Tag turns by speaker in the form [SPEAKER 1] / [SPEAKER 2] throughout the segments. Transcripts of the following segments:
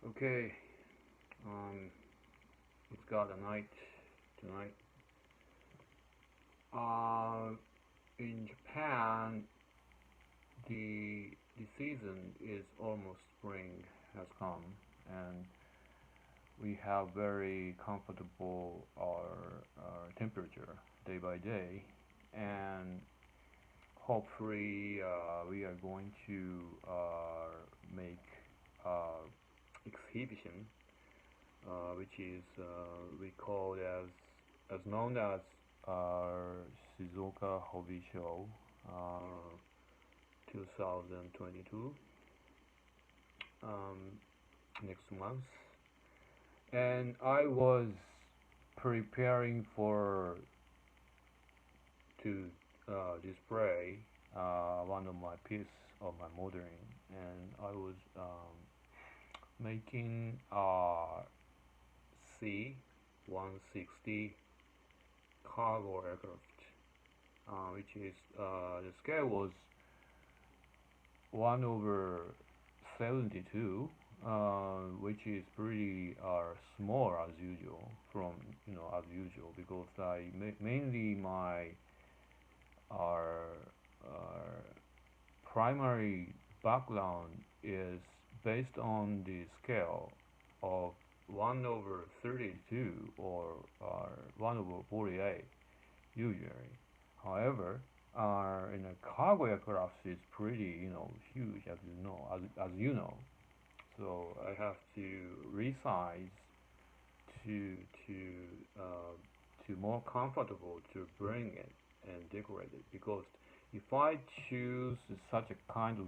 [SPEAKER 1] Okay, um, it's got a night tonight. Uh, in Japan, the season is almost spring has come, and we have very comfortable our temperature day by day, and hopefully we are going to make exhibition, which is we call it as known as Shizuoka Hobby Show 2022 um, next month. And I was preparing for to display one of my piece of my modeling, and I was making a C-160 cargo aircraft, which is the scale was 1 over 72, which is pretty small as usual from as usual because mainly my our primary background is based on the scale of 1 over 32 or 1 over 48 usually. However, in a cargo aircraft is pretty, huge as you know, as you know. So I have to resize to to uh, to more comfortable to bring it and decorate it because if I choose such a kind of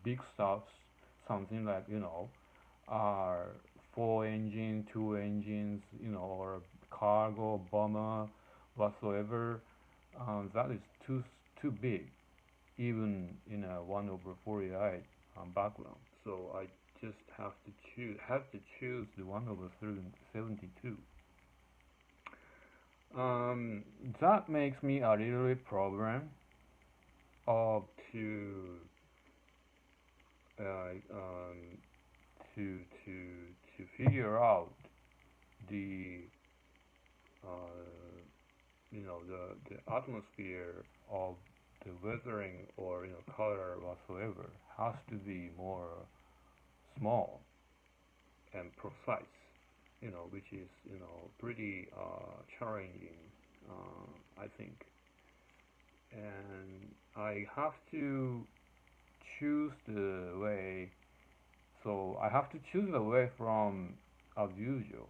[SPEAKER 1] big stuff, something like uh, four engine, two engines, or cargo bomber whatsoever, that is too big, even in a 1 over 48 background. So I just have to choose the 1 over 72. Um, that makes me a little bit problem of uh, um, to to to figure out the uh, the atmosphere of the weathering or color whatsoever has to be more small and precise, which is pretty challenging, I think. And I have to choose the way. So I have to choose the way from as usual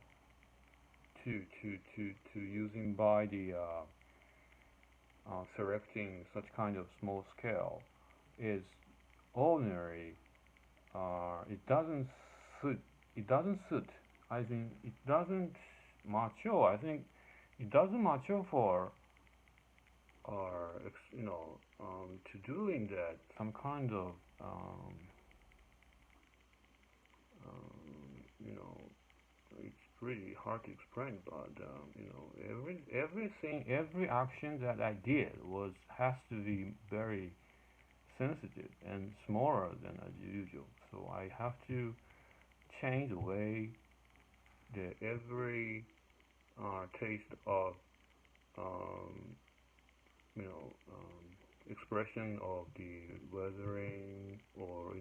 [SPEAKER 1] to using by the selecting such kind of small scale is ordinary. It doesn't suit. It doesn't suit. I think it doesn't mature. I think it doesn't mature for to doing that some kind of um, you know it's pretty hard to explain, but every action that I did has to be very sensitive and smaller than as usual. So I have to change the way the every taste of um, expression of the weathering or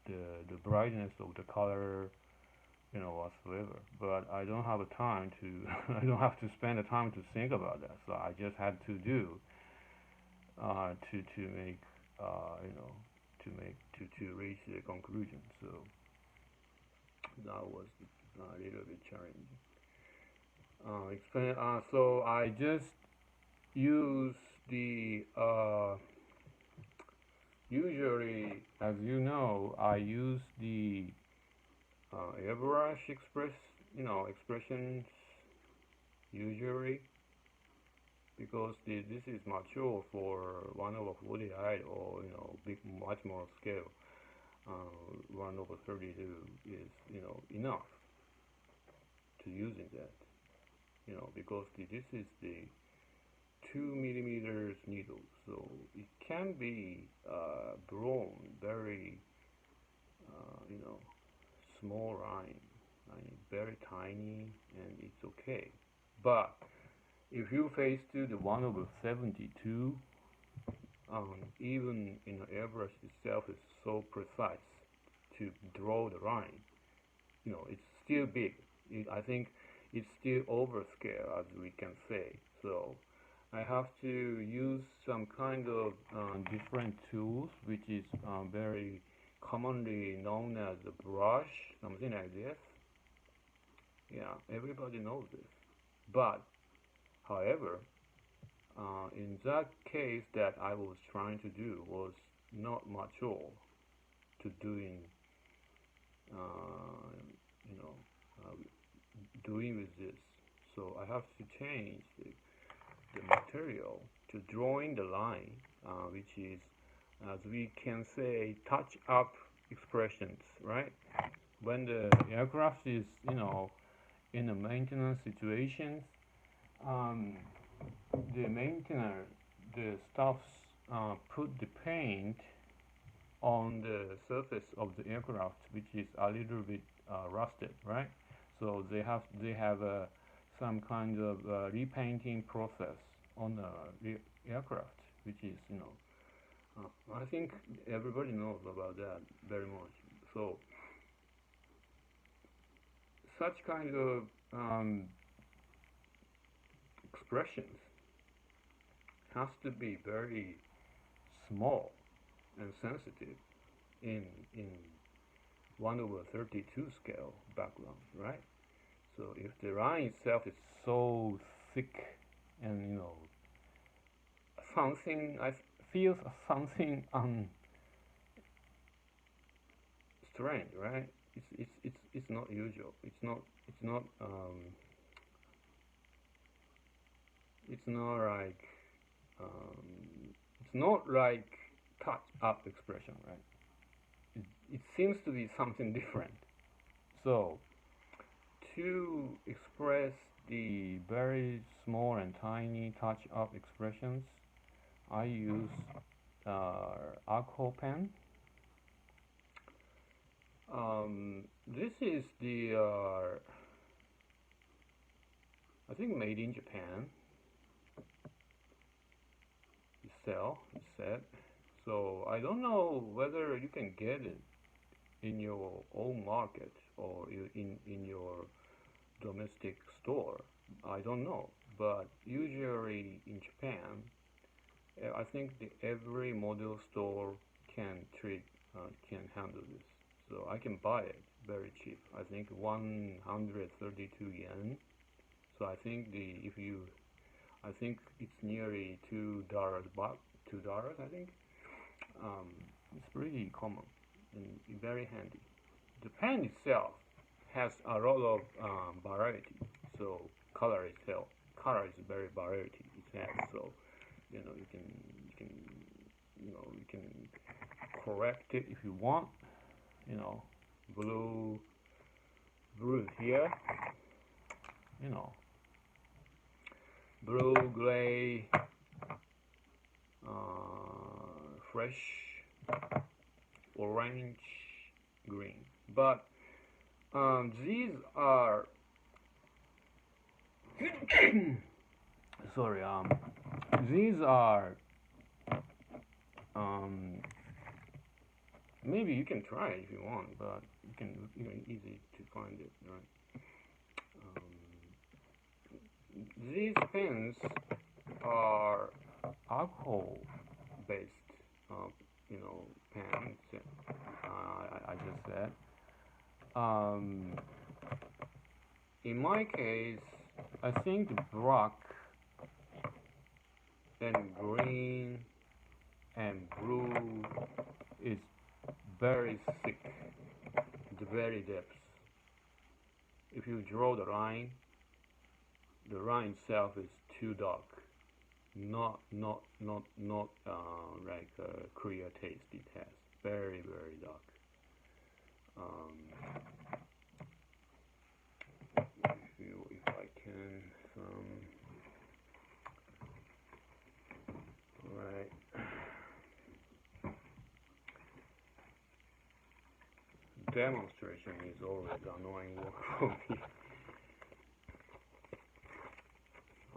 [SPEAKER 1] the brightness of the color, whatsoever. But I don't have a time to I don't have to spend the time to think about that. So I just had to do to make to reach the conclusion. So that was a little bit challenging. Explain. So I just use the usually, as you know, I use the airbrush expressions usually because this is mature for 1 over 48 or big much more scale. 1 over 32 is enough to using that because this is the 2 millimeters needle, so it can be blown very small line, very tiny, and it's okay. But if you face to the 1 over 72, even the airbrush itself is so precise to draw the line. It's still big. I think it's still overscale, as we can say. So I have to use some kind of different tools, which is very commonly known as a brush, something like this. Yeah, everybody knows this. But, however, in that case that I was trying to do was not mature to doing, uh, you know, uh, doing with this. So I have to change the material to drawing the line, which is, as we can say, touch up expressions, right? When the aircraft is, in a maintenance situation, um, the maintainer, the staffs put the paint on the surface of the aircraft, which is a little bit rusted, right? So they have some kind of repainting process on the aircraft, which is I think everybody knows about that very much. So such kind of expressions has to be very small and sensitive in 1 over 32 scale background, right? So if the line itself is so thick and something I feel something strange, right? It's not usual. It's not like it's not like touch up expression, right? It seems to be something different. So to express the very small and tiny touch up expressions, I use Arco pen. This is the I think made in Japan. It's said. So I don't know whether you can get it in your own market or in your domestic store. I don't know, but usually in Japan, I think every model store can handle this. So I can buy it very cheap. I think 132 yen. So I think I think it's nearly $2, but $2 I think. It's pretty common and very handy. The pen itself has a lot of variety. So color is very variety it has. So you can correct it if you want. Blue here. You know, blue, gray, fresh, orange, green. But these are sorry. These are maybe you can try it if you want, but easy to find it, right? These pens are alcohol-based, pens. I just said. In my case, I think black and green and blue is very thick, the very depth. If you draw the line itself is too dark, not like a clear taste it has. Very very dark. If I can, right. demonstration is always annoying work for me.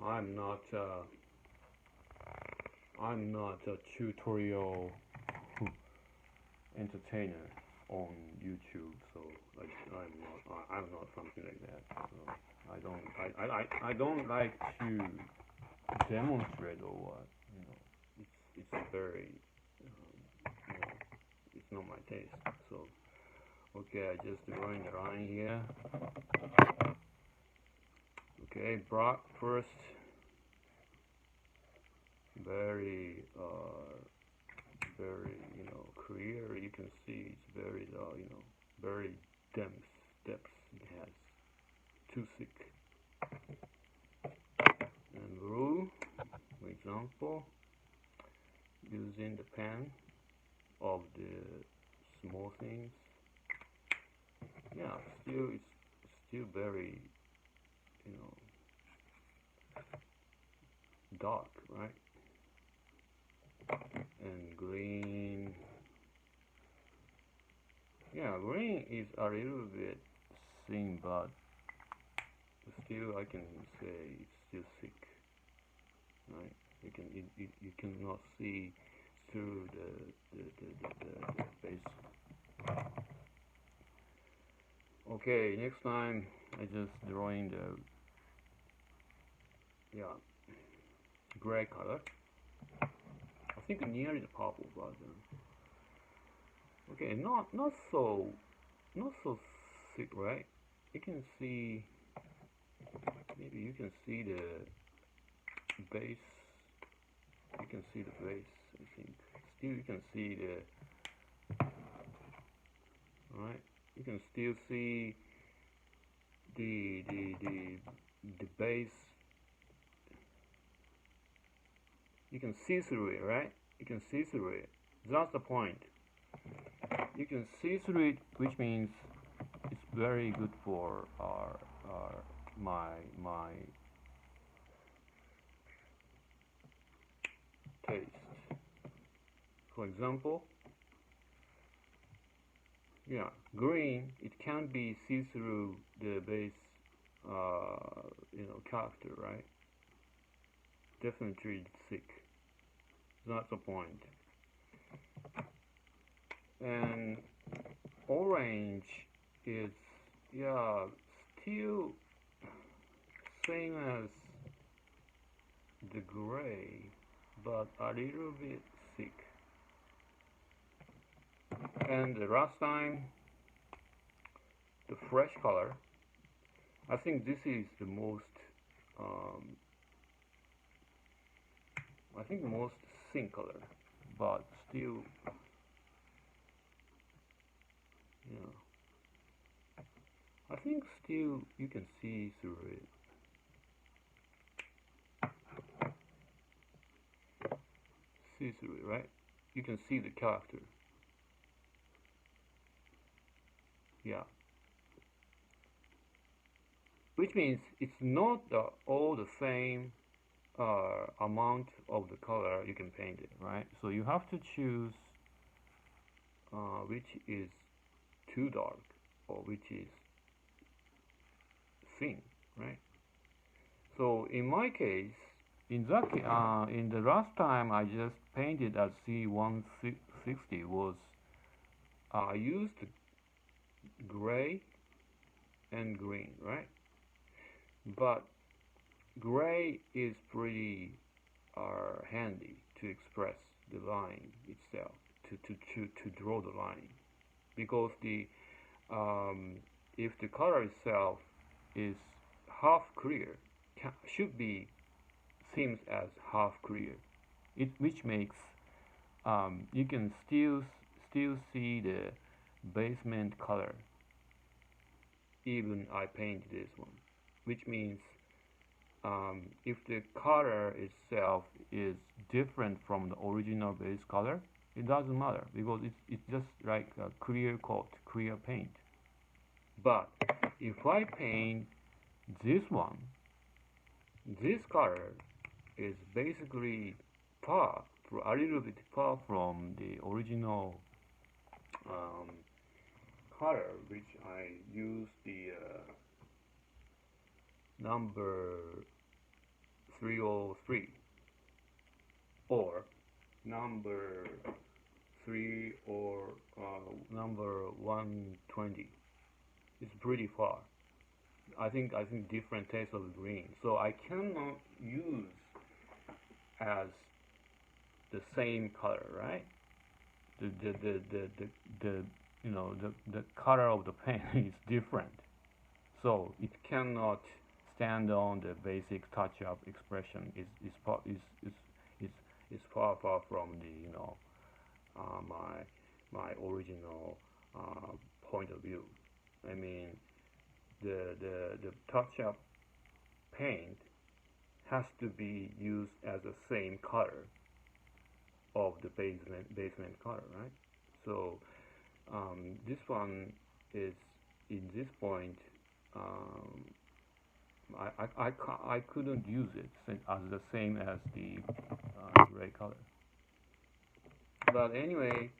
[SPEAKER 1] I'm not a tutorial entertainer on YouTube, so like I'm not something like that. So I don't like to demonstrate or what. It's very it's not my taste. So okay, I just drawing the line here. Okay, black first. Very very clear. You can see it's very very dense depth it has, too thick. And blue, for example, using the pen of the small things. Yeah, still it's still very dark, right? And green, yeah, green is a little bit thin, but still I can say it's still thick, right? You cannot see through the base. Okay, next time I just drawing the gray color. I think nearly the purple, but okay, not so thick, right? You can see, maybe you can see the base. You can see the base, I think. Still, you can see right? You can still see the base. You can see through it, right? You can see through it. That's the point. You can see through it, which means it's very good for my taste. For example, yeah, green, it can be see through the base character, right? Definitely thick. That's the point. And orange is, yeah, still same as the gray, but a little bit thick. And the last time, the fresh color, I think this is the most I think most thin color, but still, I think still you can see through it. See through it, right? You can see the character. Yeah. Which means it's not all the same amount of the color you can paint it, right? So you have to choose which is too dark or which is thin, right? So in my case, in the last time I just painted at C160 was I used gray and green, right? But gray is pretty handy to express the line itself, to draw the line, because if the color itself is half clear, should be seems as half clear, which makes you can still see the basement color even I paint this one, which means if the color itself is different from the original base color, it doesn't matter because it's just like a clear coat, clear paint. But if I paint this one, this color is basically a little bit far from the original color, which I use the number 303 or number 3 or number 120. It's pretty far. I think different taste of green. So I cannot use as the same color, right? The you know the color of the pen is different, so it cannot stand on the basic touch-up expression. Is far from the my original point of view. I mean, the touch-up paint has to be used as the same color of the basement color, right? So this one is in this point. Um, I couldn't use it as the same as the gray color. But anyway,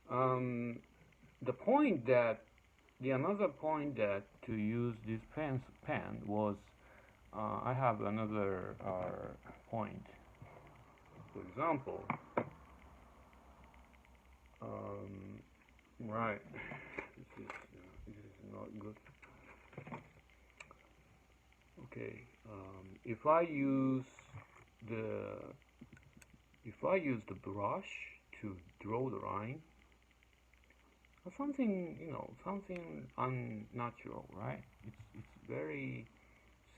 [SPEAKER 1] the point that the another point that to use this pen was I have another point. For example, right, this is not good. Okay, the if I use the brush to draw the line, something something unnatural, right? It's very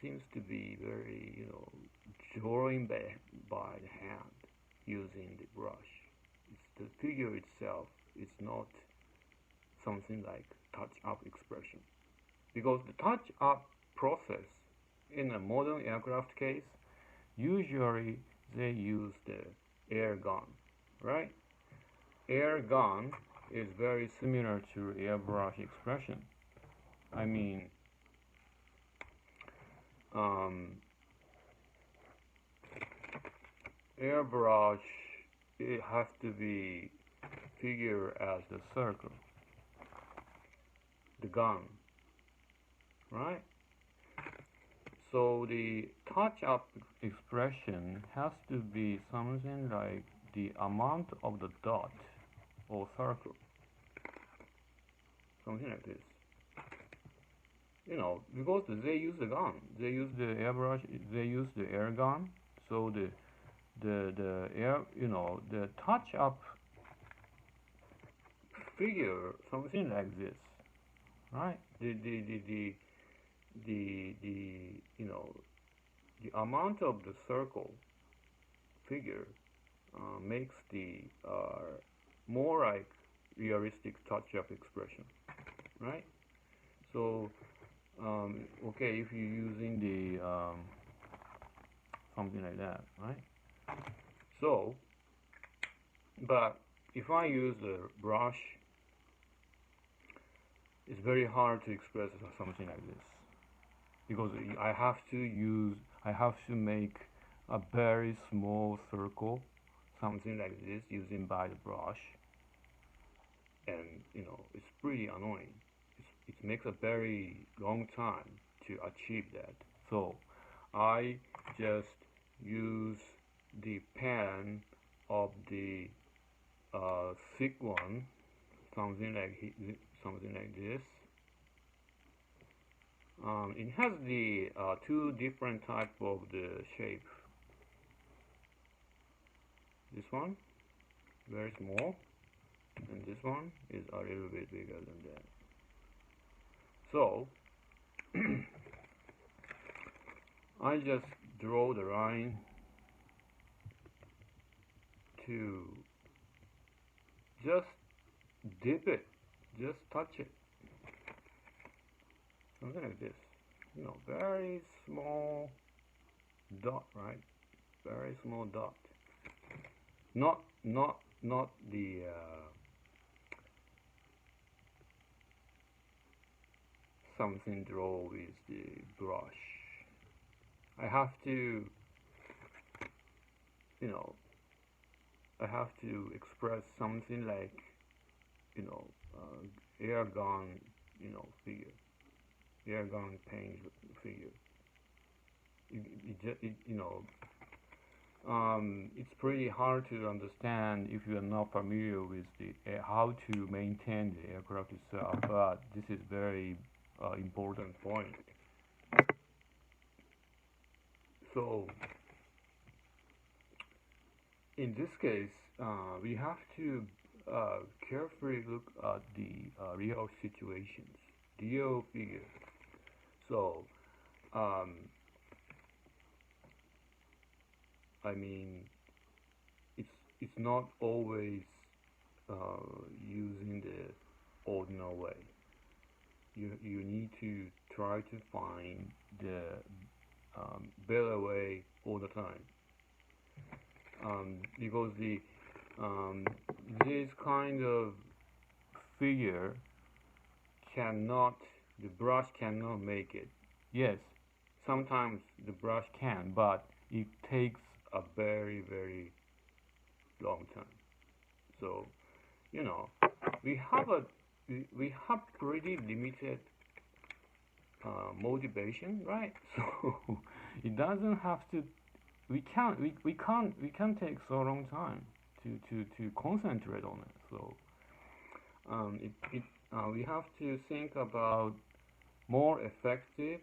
[SPEAKER 1] seems to be very drawing by the hand using the brush. It's the figure itself. It's not something like touch-up expression, because the touch-up process in a modern aircraft case, usually they use the air gun, right? Air gun is very similar to airbrush expression. I mean, airbrush, it has to be figure as the circle, the gun, right? So the touch-up expression has to be something like the amount of the dot or circle, something like this. Because they use the gun, they use the airbrush, they use the air gun. So the air, the touch-up figure, something like this, right? The amount of the circle figure makes the more like realistic touch-up expression, right? So okay, if you're using the something like that, right? So, but if I use the brush, it's very hard to express something like this, because I have to make a very small circle, something like this, using by the brush, and it's pretty annoying. It makes a very long time to achieve that. So I just use the pen of the thick one, something like this. It has the two different type of the shape. This one very small, and this one is a little bit bigger than that. So I just draw the line to just dip it, just touch it, something like this. Very small dot, right? Very small dot. Not the something draw with the brush. I have to, I have to express something like, air gun, figure, air gun paint figure. It's pretty hard to understand if you are not familiar with the how to maintain the aircraft itself. But this is very important point. So in this case, we have to carefully look at the real situations, real figures. So um, I mean, it's it's not always using the ordinary way. You need to try to find the better way all the time, because um, this kind of figure cannot the brush cannot make it. Yes, sometimes the brush can, but it takes a very very long time. So you know we have a we have pretty limited motivation, right? So it doesn't have to. We can't take so long time to concentrate on it. So we have to think about more effective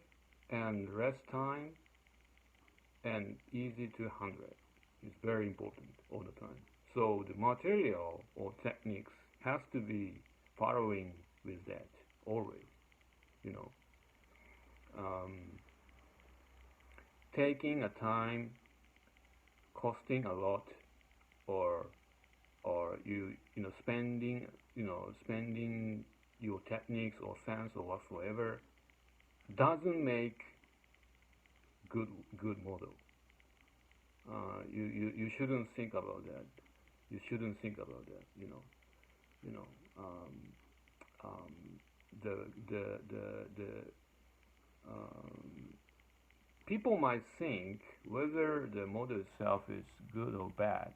[SPEAKER 1] and less time and easy to handle. It's very important all the time. So the material or techniques has to be following with that always. You know, um, taking a time, costing a lot, or spending your techniques or sense or whatsoever doesn't make good good model. You shouldn't think about that. You shouldn't think about that. You know. Um, um, the um, people might think whether the model itself is good or bad.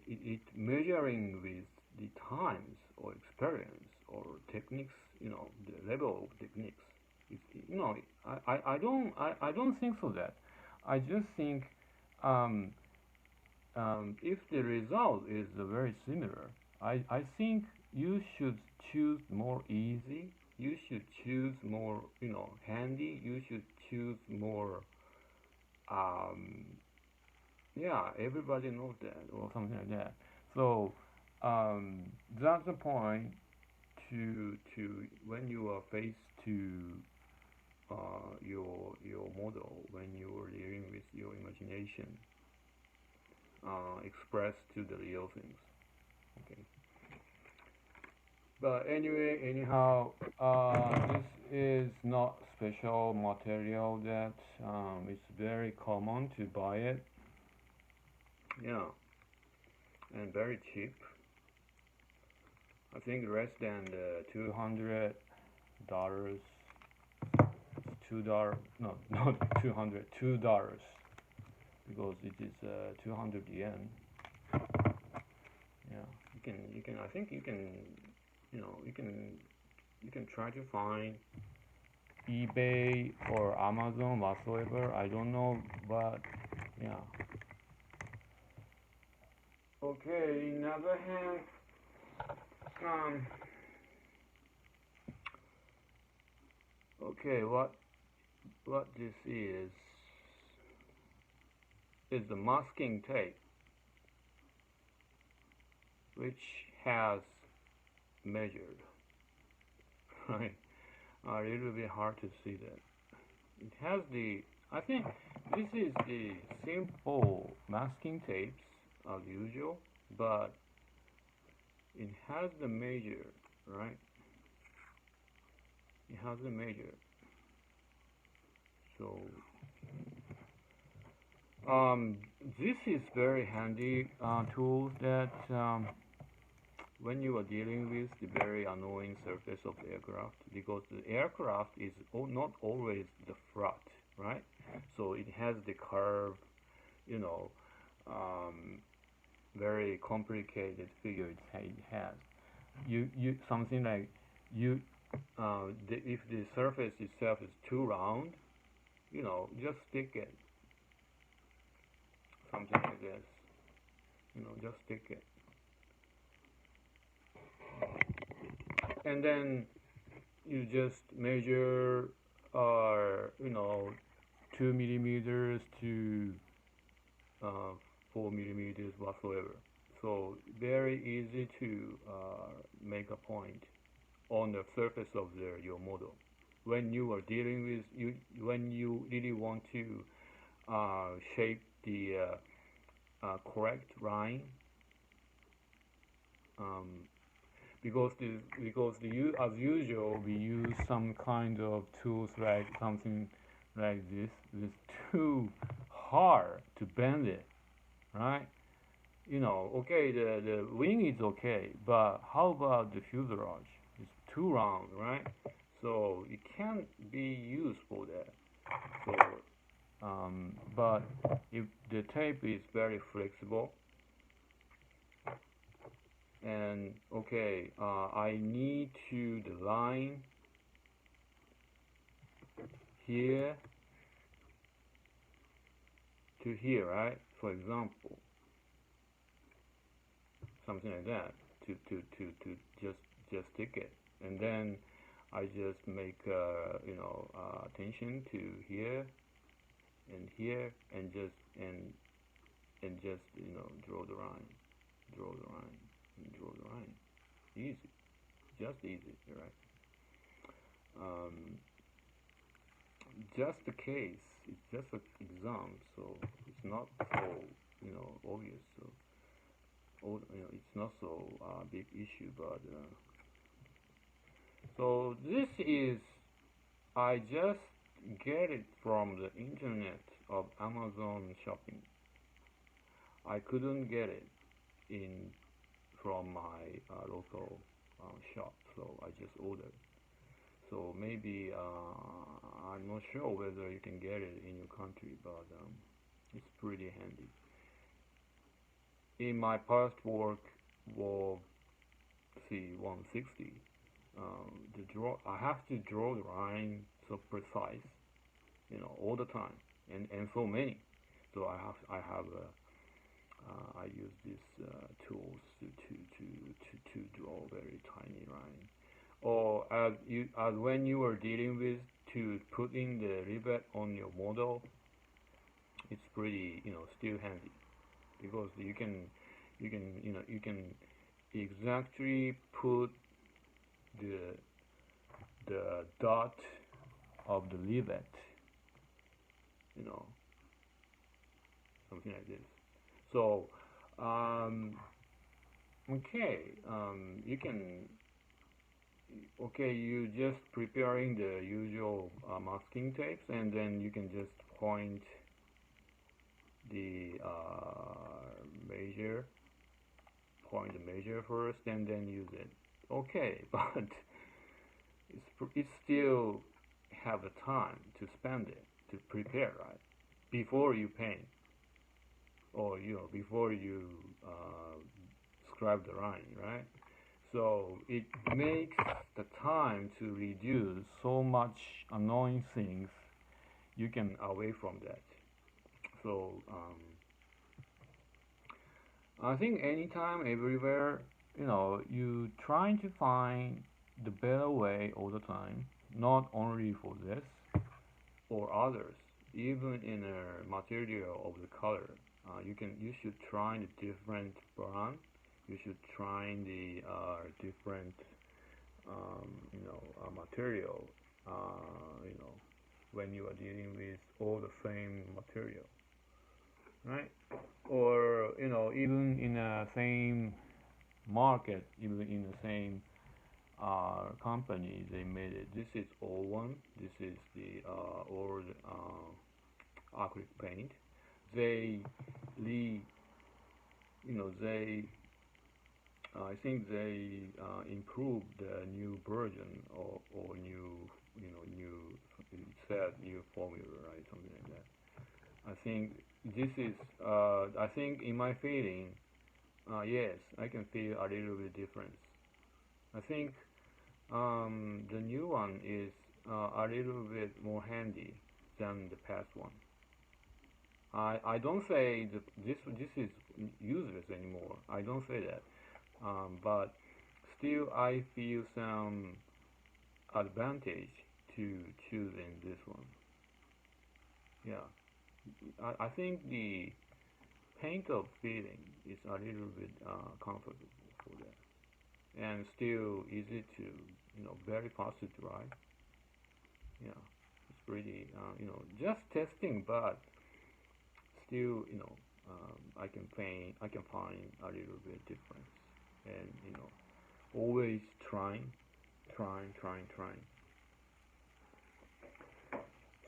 [SPEAKER 1] It measuring with the times or experience or techniques. The level of techniques. It's, you know, I don't think so that. I just think um, if the result is very similar, I think you should choose more easy. You should choose more, handy. You should choose more. Um, yeah, everybody knows that or something like that. So that's the point to when you are faced to your model when you are dealing with your imagination expressed to the real things. Okay. But anyway, anyhow, this is not special material that it's very common to buy it. Yeah, and very cheap. I think less than the $200. $2. No, not 200. $2 because it is 200 yen. Yeah, you can. I think you can. You can try to find eBay or Amazon whatsoever. I don't know, but yeah. Okay. In other hand, um, okay, what this is the masking tape, which has measured. Right. It will be hard to see that. It has the. I think this is the simple masking tapes as usual, but it has the measure, right? It has the measure. So um, this is very handy tool that when you are dealing with the very annoying surface of the aircraft, because the aircraft is not always the flat, right? So it has the curve, you know, um, very complicated figure it has. you something like you if the surface itself is too round, just stick it something like this. Just stick it, and then you just measure, 2 millimeters to 4 millimeters whatsoever. So very easy to make a point on the surface of your model. When you are dealing with when you really want to shape the correct line, um, as usual we use some kind of tools like something like this. It's too hard to bend it, right? Okay, the wing is okay, but how about the fuselage? It's too round, right? So it can't be used for that. So, but if the tape is very flexible, and okay, I need to the line here to here, right? For example, something like that, to just stick it, and then I just make tension to here and here, and just draw the line, draw the line, and draw the line. Easy, just easy, right? Um, just the case. It's just an exam, so it's not so obvious. So it's not so big issue, but so this is I just get it from the internet of Amazon shopping. I couldn't get it in from my local shop, so I just ordered. So maybe I'm not sure whether you can get it in your country, but it's pretty handy. In my past work, for C160, the draw I have to draw the line so precise, all the time, and so many. So I use these tools to draw very tiny line. Or as when you are dealing with to put in the rivet on your model, it's pretty still handy, because you can exactly put the dot of the rivet, you know something like this. So okay, you can okay, you just preparing the usual masking tapes, and then you can just point the measure point the measure first, and then use it. Okay, but it's still have the time to spend it to prepare, right? Before you paint, or before you scribe the line, right? So it makes the time to reduce so much annoying things you can away from that. So I think anytime, everywhere, you trying to find the better way all the time, not only for this or others, even in a material of the color. You should try the different brand. You should try the different material. You know, when you are dealing with all the same material, right? Or even in the same market, even in the same company, they made it. This is old one. This is the old acrylic paint. They, re, they I think they improved the new version, or it said new formula, right? Something like that. I think this is, I think in my feeling, yes, I can feel a little bit difference. I think the new one is a little bit more handy than the past one. I don't say that this is useless anymore. I don't say that. But still, I feel some advantage to choosing this one. Yeah, I think the paint of feeling is a little bit comfortable for that, and still easy to very fast to drive. Yeah, it's pretty just testing, but still I can find a little bit difference, and always trying.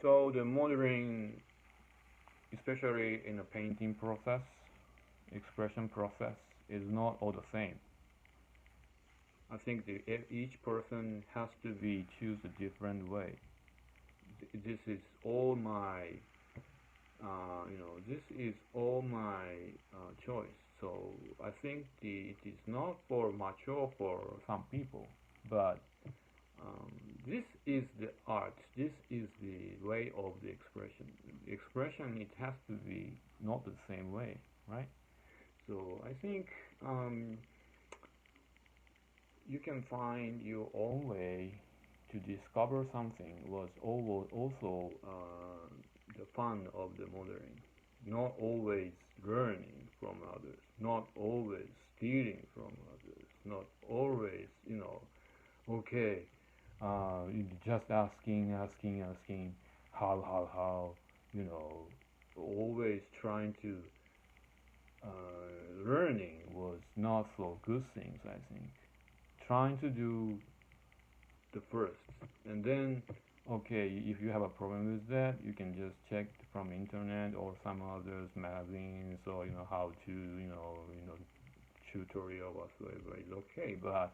[SPEAKER 1] So the modeling, especially in the painting process, expression process, is not all the same. I think each person has to be choose a different way. This is all my this is all my choice. So I think it is not for mature for some people, but um, this is the art. This is the way of the expression. The expression it has to be not the same way, right? So I think you can find your own way to discover something was also the fun of the modeling. Not always learning from others, not always stealing from others, not always, okay, just asking, how, you know, always trying to learning was not so good things, I think. Trying to do the first, and then okay, if you have a problem with that, you can just check from internet or some others magazines, or how to tutorial whatsoever is okay. But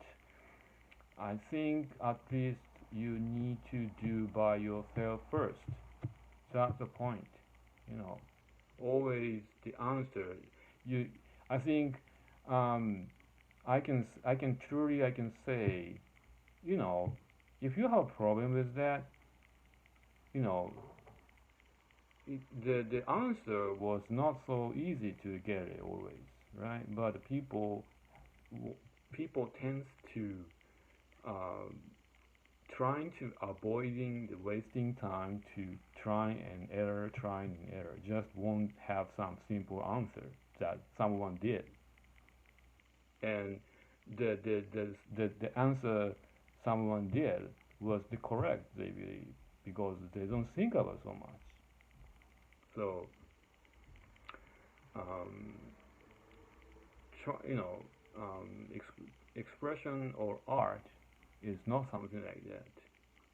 [SPEAKER 1] I think at least you need to do by yourself first. That's the point. You know, always the answer. You, I think, um, I can say, you know, if you have a problem with that, you know, the answer was not so easy to get it always, right? But people tends to um, trying to avoiding the wasting time to trying and error, just won't have some simple answer that someone did, and the answer someone did was the correct, they believe, because they don't think about so much. So um, try, expression or art is not something like that.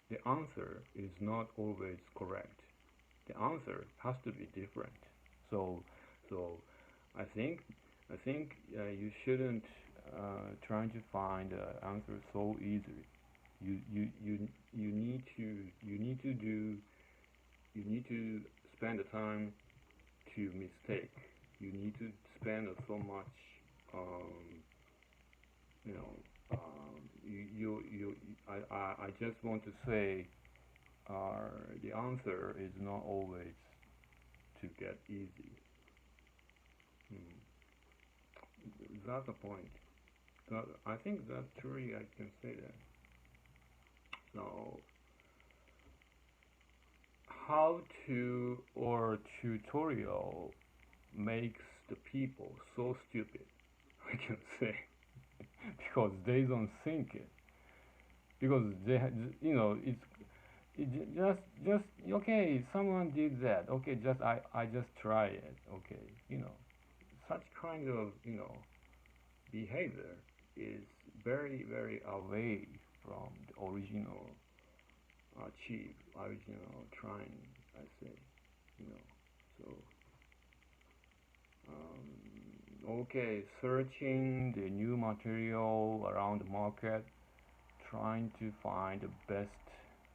[SPEAKER 1] The answer is not always correct. The answer has to be different. So, so I think you shouldn't try to find the answer so easily. You need to spend the time to mistake. You need to spend so much um, you know I just want to say the answer is not always to get easy. Hmm. That's the point. I think that truly I can say that. So how to or tutorial makes the people so stupid, I can say, because they don't think it, because just okay, someone did that, okay, just I just try it, okay, such kind of behavior is very away from the original original trying, I say, you know so okay, searching the new material around the market, trying to find the best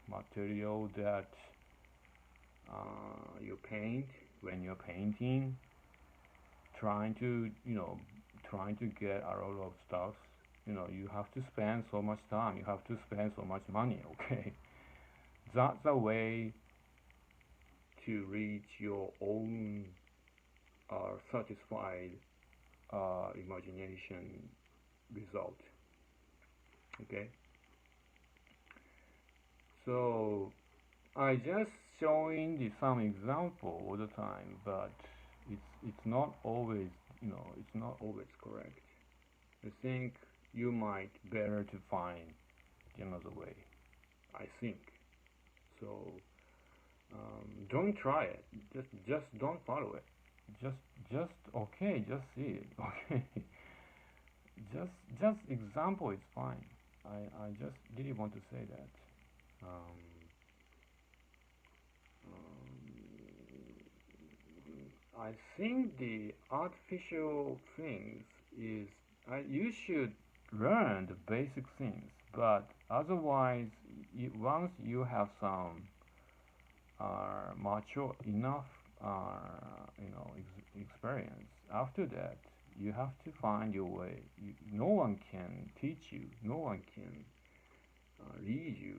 [SPEAKER 1] material that you paint when you're painting, trying to trying to get a lot of stuff, You have to spend so much time, you have to spend so much money. Okay, that's a way to reach your own satisfied imagination result. Okay, so I just showing some example all the time, but it's not always, it's not always correct. I think you might better to find another way. I think so. Don't try it. Just don't follow it. Just just okay. Just see it. Okay. just just example is fine. I just really want to say that. Um, I think the artificial things is you should learn the basic things, but otherwise, once you have some mature enough, experience, after that you have to find your way. No one can teach you. No one can lead you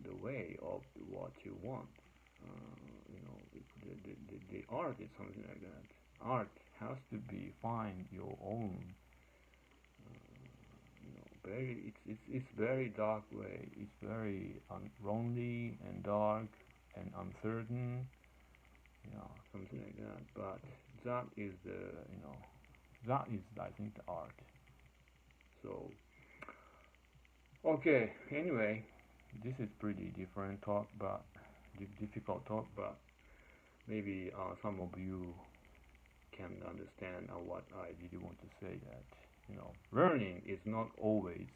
[SPEAKER 1] the way of what you want. The art is something like that. Art has to be find your own. Very it's very dark way. It's very lonely and dark and uncertain. Something like that. But that is that is I think the art. So okay. Anyway, this is pretty different talk, but difficult talk, but maybe some of you can understand what I really want to say. That learning is not always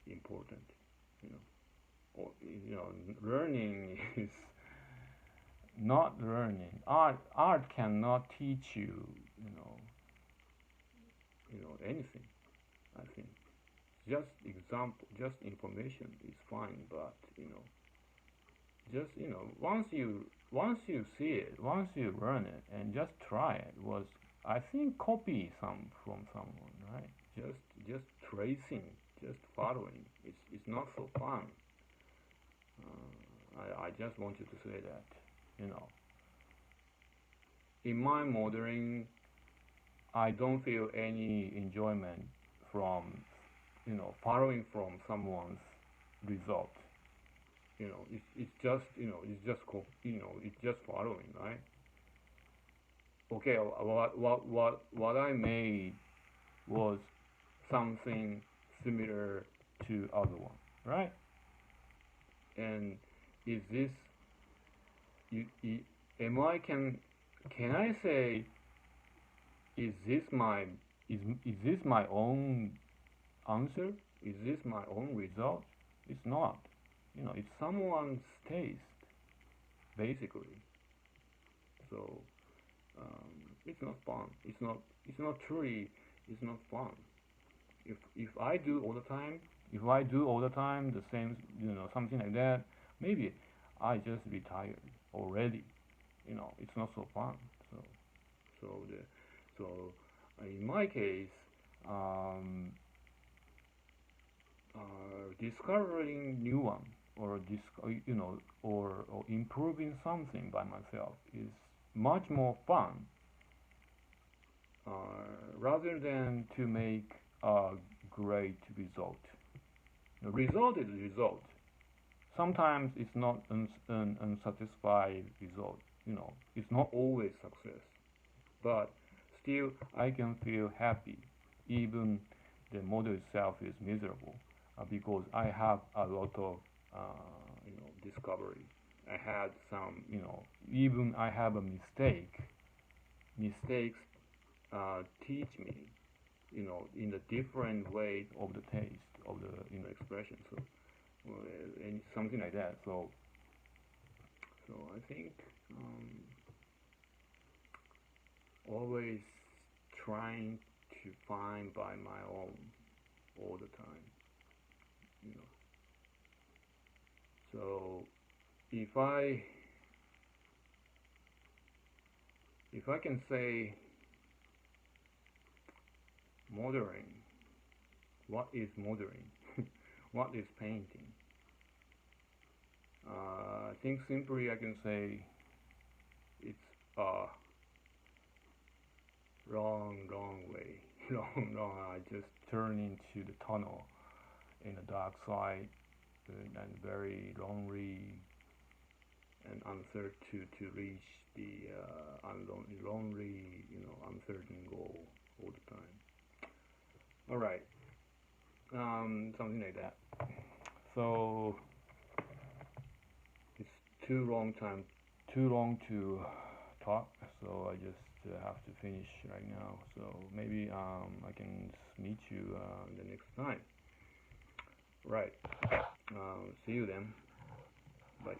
[SPEAKER 1] important. You know, learning is not learning. Art cannot teach you. Anything. I think just example, just information is fine, but just once you see it, once you learn it, and just try it was I think copy some from someone, right? Just tracing, just following. It's not so fun. I just wanted to say that you know in my modeling, I don't feel any enjoyment from following from someone's result. It's just following, right? Okay, what I made was something similar to other one, right? And is this you am I can I say is this my is this my own answer? Is this my own result? It's not. It's someone's taste, basically. So it's not fun. It's not. It's not truly. It's not fun. If I do all the time, if I do all the time the same, something like that, maybe I just be tired already. It's not so fun. So so the so in my case, um, discovering new one or or improving something by myself is much more fun rather than to make a great result. The result is the result. Sometimes it's not an unsatisfied result. It's not always success, but still I can feel happy even the model itself is miserable because I have a lot of discovery. I had some, even I have a mistake. Mistakes teach me, in the different way of the taste of the expression. So and something like that. So I think always trying to find by my own all the time. You know. So if I if I can say modeling What is modeling? What is painting? I think simply I can say it's a long way. Long. I just turn into the tunnel in the dark side and very lonely and uncertain to reach the lonely, uncertain goal all the time. All right, something like that. So it's too long to talk. So I just have to finish right now. So maybe I can meet you the next time. Right. See you then. Bye.